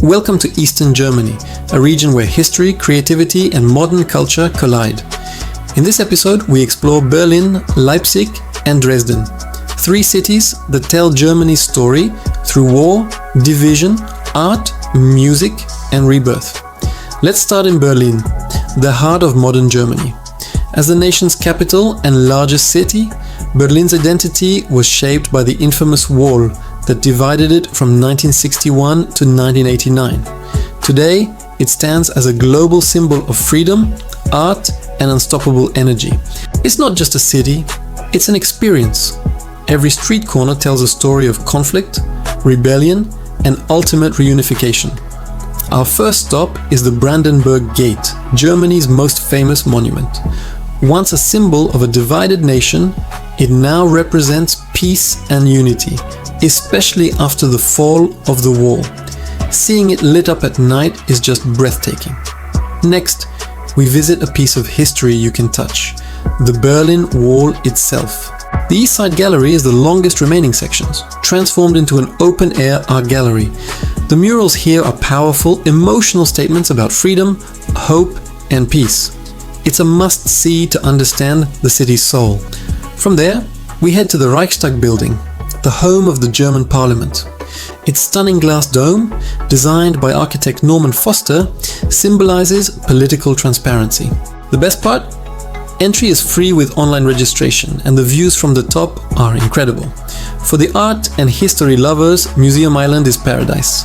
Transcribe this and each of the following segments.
Welcome to Eastern Germany, a region where history, creativity and modern culture collide. In this episode, we explore Berlin, Leipzig and Dresden, three cities that tell Germany's story through war, division, art, music and rebirth. Let's start in Berlin, the heart of modern Germany. As the nation's capital and largest city, Berlin's identity was shaped by the infamous wall that divided it from 1961 to 1989. Today, it stands as a global symbol of freedom, art, and unstoppable energy. It's not just a city, it's an experience. Every street corner tells a story of conflict, rebellion, and ultimate reunification. Our first stop is the Brandenburg Gate, Germany's most famous monument. Once a symbol of a divided nation, it now represents peace and unity, especially after the fall of the wall. Seeing it lit up at night is just breathtaking. Next, we visit a piece of history you can touch, the Berlin Wall itself. The East Side Gallery is the longest remaining sections, transformed into an open-air art gallery. The murals here are powerful, emotional statements about freedom, hope, and peace. It's a must-see to understand the city's soul. From there, we head to the Reichstag building, the home of the German parliament. Its stunning glass dome, designed by architect Norman Foster, symbolizes political transparency. The best part? Entry is free with online registration, and the views from the top are incredible. For the art and history lovers, Museum Island is paradise.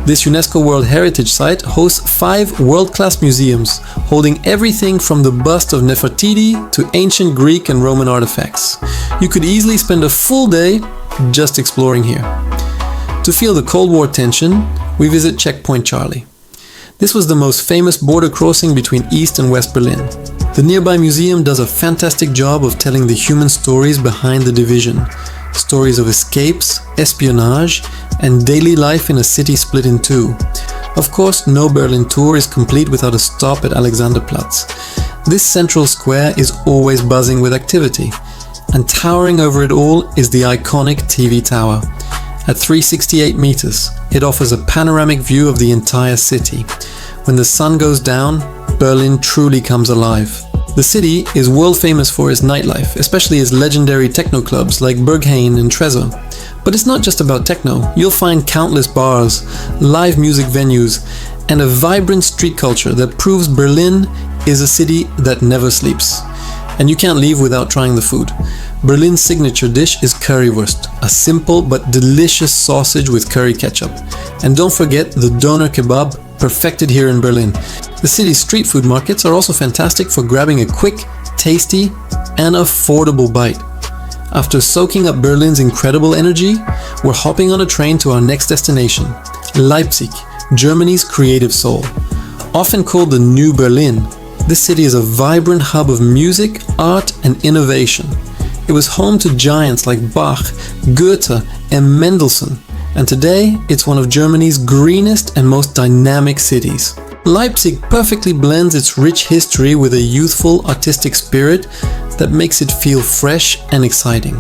This UNESCO World Heritage Site hosts 5 world-class museums, holding everything from the bust of Nefertiti to ancient Greek and Roman artifacts. You could easily spend a full day just exploring here. To feel the Cold War tension, we visit Checkpoint Charlie. This was the most famous border crossing between East and West Berlin. The nearby museum does a fantastic job of telling the human stories behind the division. Stories of escapes, espionage, and daily life in a city split in two. Of course, no Berlin tour is complete without a stop at Alexanderplatz. This central square is always buzzing with activity. And towering over it all is the iconic TV tower. At 368 meters, it offers a panoramic view of the entire city. When the sun goes down, Berlin truly comes alive. The city is world famous for its nightlife, especially its legendary techno clubs like Berghain and Trezor. But it's not just about techno. You'll find countless bars, live music venues, and a vibrant street culture that proves Berlin is a city that never sleeps. And you can't leave without trying the food. Berlin's signature dish is currywurst, a simple but delicious sausage with curry ketchup. And don't forget the doner kebab, perfected here in Berlin. The city's street food markets are also fantastic for grabbing a quick, tasty, and affordable bite. After soaking up Berlin's incredible energy, we're hopping on a train to our next destination, Leipzig, Germany's creative soul. Often called the New Berlin, this city is a vibrant hub of music, art, and innovation. It was home to giants like Bach, Goethe, and Mendelssohn, and today it's one of Germany's greenest and most dynamic cities. Leipzig perfectly blends its rich history with a youthful, artistic spirit that makes it feel fresh and exciting.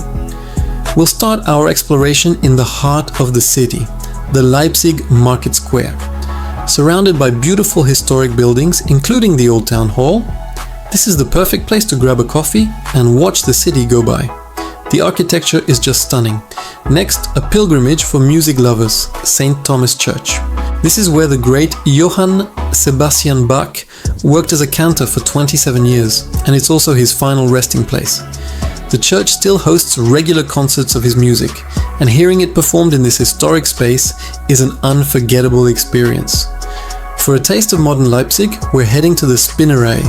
We'll start our exploration in the heart of the city, the Leipzig Market Square. Surrounded by beautiful historic buildings, including the Old Town Hall, this is the perfect place to grab a coffee and watch the city go by. The architecture is just stunning. Next, a pilgrimage for music lovers, St. Thomas Church. This is where the great Johann Sebastian Bach worked as a cantor for 27 years, and it's also his final resting place. The church still hosts regular concerts of his music, and hearing it performed in this historic space is an unforgettable experience. For a taste of modern Leipzig, we're heading to the Spinnerei.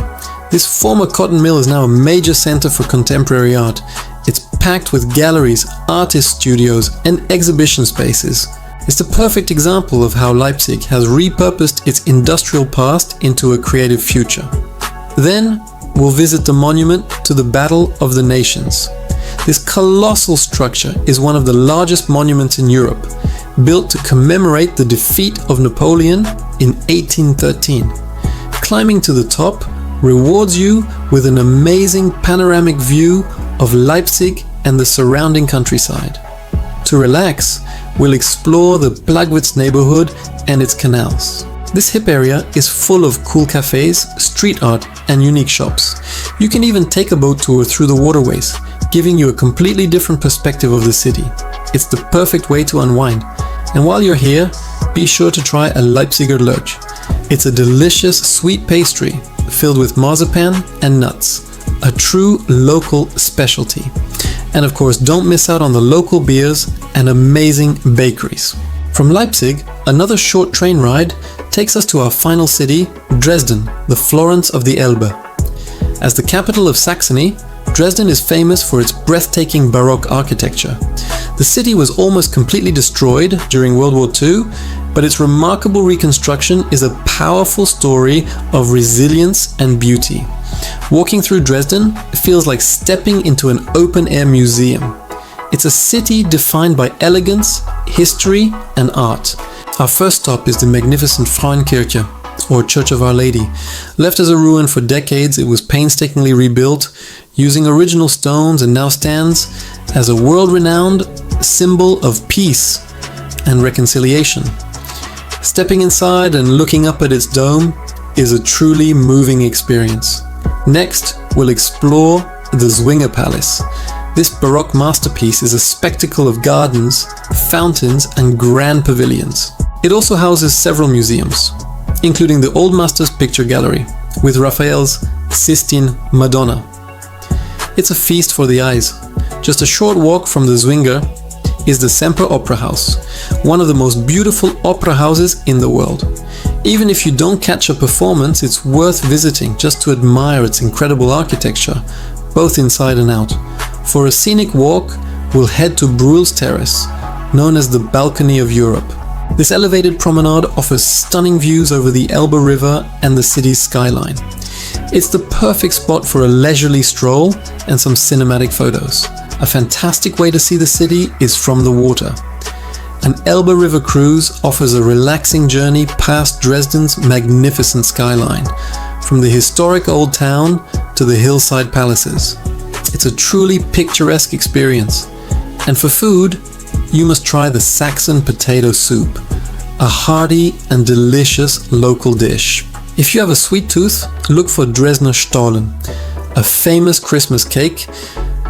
This former cotton mill is now a major center for contemporary art. It's packed with galleries, artist studios, and exhibition spaces. It's the perfect example of how Leipzig has repurposed its industrial past into a creative future. Then, we'll visit the monument to the Battle of the Nations. This colossal structure is one of the largest monuments in Europe, built to commemorate the defeat of Napoleon in 1813. Climbing to the top rewards you with an amazing panoramic view of Leipzig and the surrounding countryside. To relax, we'll explore the Plagwitz neighborhood and its canals. This hip area is full of cool cafes, street art, and unique shops. You can even take a boat tour through the waterways, giving you a completely different perspective of the city. It's the perfect way to unwind. And while you're here, be sure to try a Leipziger Lurch. It's a delicious sweet pastry filled with marzipan and nuts, a true local specialty. And of course, don't miss out on the local beers and amazing bakeries. From Leipzig, another short train ride takes us to our final city, Dresden, the Florence of the Elbe. As the capital of Saxony, Dresden is famous for its breathtaking baroque architecture. The city was almost completely destroyed during World War II, but its remarkable reconstruction is a powerful story of resilience and beauty. Walking through Dresden feels like stepping into an open-air museum. It's a city defined by elegance, history, and art. Our first stop is the magnificent Frauenkirche, or Church of Our Lady. Left as a ruin for decades, it was painstakingly rebuilt, using original stones, and now stands as a world-renowned symbol of peace and reconciliation. Stepping inside and looking up at its dome is a truly moving experience. Next, we'll explore the Zwinger Palace. This Baroque masterpiece is a spectacle of gardens, fountains, and grand pavilions. It also houses several museums, including the Old Masters Picture Gallery, with Raphael's Sistine Madonna. It's a feast for the eyes. Just a short walk from the Zwinger is the Semper Opera House, one of the most beautiful opera houses in the world. Even if you don't catch a performance, it's worth visiting just to admire its incredible architecture, both inside and out. For a scenic walk, we'll head to Bruhl's Terrace, known as the Balcony of Europe. This elevated promenade offers stunning views over the Elbe River and the city's skyline. It's the perfect spot for a leisurely stroll and some cinematic photos. A fantastic way to see the city is from the water. An Elbe River cruise offers a relaxing journey past Dresden's magnificent skyline, from the historic old town to the hillside palaces. It's a truly picturesque experience. And for food, you must try the Saxon potato soup, a hearty and delicious local dish. If you have a sweet tooth, look for Dresdner Stollen, a famous Christmas cake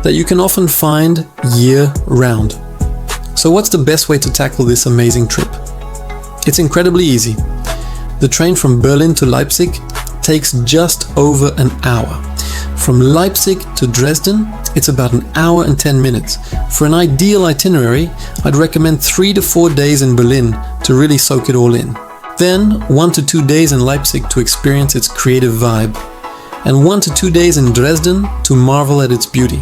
that you can often find year-round. So what's the best way to tackle this amazing trip? It's incredibly easy. The train from Berlin to Leipzig takes just over an hour. From Leipzig to Dresden, it's about an hour and 10 minutes. For an ideal itinerary, I'd recommend 3 to 4 days in Berlin to really soak it all in. Then 1 to 2 days in Leipzig to experience its creative vibe, and 1 to 2 days in Dresden to marvel at its beauty.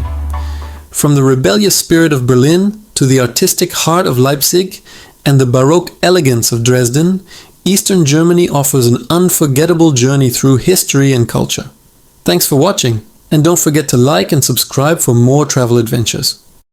From the rebellious spirit of Berlin to the artistic heart of Leipzig and the Baroque elegance of Dresden, Eastern Germany offers an unforgettable journey through history and culture. Thanks for watching, and don't forget to like and subscribe for more travel adventures.